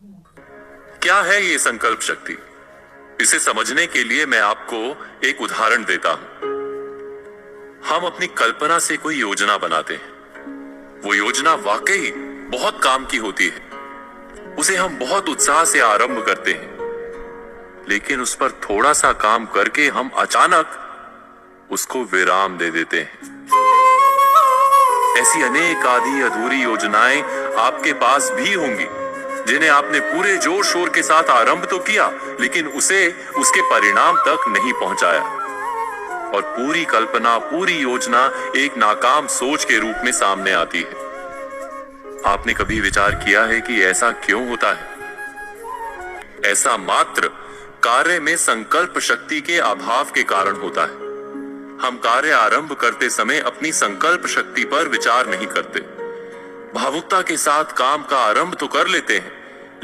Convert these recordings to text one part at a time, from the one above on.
क्या है ये संकल्प शक्ति? इसे समझने के लिए मैं आपको एक उदाहरण देता हूं। हम अपनी कल्पना से कोई योजना बनाते हैं। वो योजना वाकई बहुत काम की होती है। उसे हम बहुत उत्साह से आरंभ करते हैं, लेकिन उस पर थोड़ा सा काम करके हम अचानक उसको विराम दे देते हैं। ऐसी अनेक आधी अधूरी योजनाएं आपके पास भी होंगी, जिन्हें आपने पूरे जोर शोर के साथ आरंभ तो किया, लेकिन उसे उसके परिणाम तक नहीं पहुंचाया। और पूरी कल्पना, पूरी योजना एक नाकाम सोच के रूप में सामने आती है। आपने कभी विचार किया है कि ऐसा क्यों होता है? ऐसा मात्र कार्य में संकल्प शक्ति के अभाव के कारण होता है। हम कार्य आरंभ करते समय अपनी संकल्प शक्ति पर विचार नहीं करते। भावुकता के साथ काम का आरंभ तो कर लेते हैं,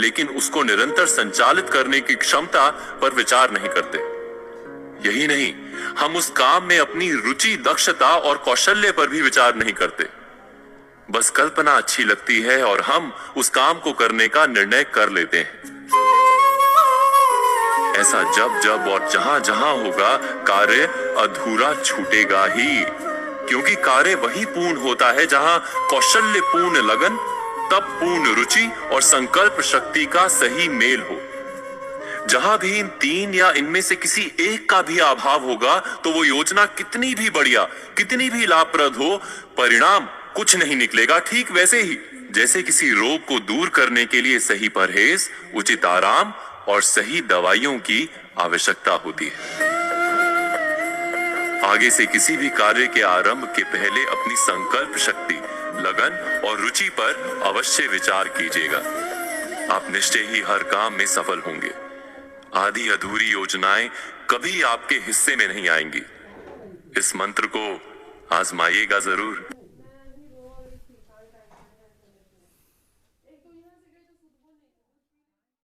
लेकिन उसको निरंतर संचालित करने की क्षमता पर विचार नहीं करते। यही नहीं, हम उस काम में अपनी रुचि, दक्षता और कौशल्य पर भी विचार नहीं करते। बस कल्पना अच्छी लगती है और हम उस काम को करने का निर्णय कर लेते हैं। ऐसा जब जब और जहां जहां होगा, कार्य अधूरा छूटेगा ही, क्योंकि कार्य वही पूर्ण होता है जहां कौशल्य पूर्ण लगन, तब पूर्ण रुचि और संकल्प शक्ति का सही मेल हो। जहां भी इन तीन या इनमें से किसी एक का भी अभाव होगा, तो वो योजना कितनी भी बढ़िया, कितनी भी लाभप्रद हो, परिणाम कुछ नहीं निकलेगा। ठीक वैसे ही जैसे किसी रोग को दूर करने के लिए सही परहेज, उचित आराम और सही दवाइयों की आवश्यकता होती है। आगे से किसी भी कार्य के आरंभ के पहले अपनी संकल्प शक्ति, लगन और रुचि पर अवश्य विचार कीजिएगा। आप निश्चय ही हर काम में सफल होंगे। आधी अधूरी योजनाएं कभी आपके हिस्से में नहीं आएंगी। इस मंत्र को आजमाइएगा जरूर।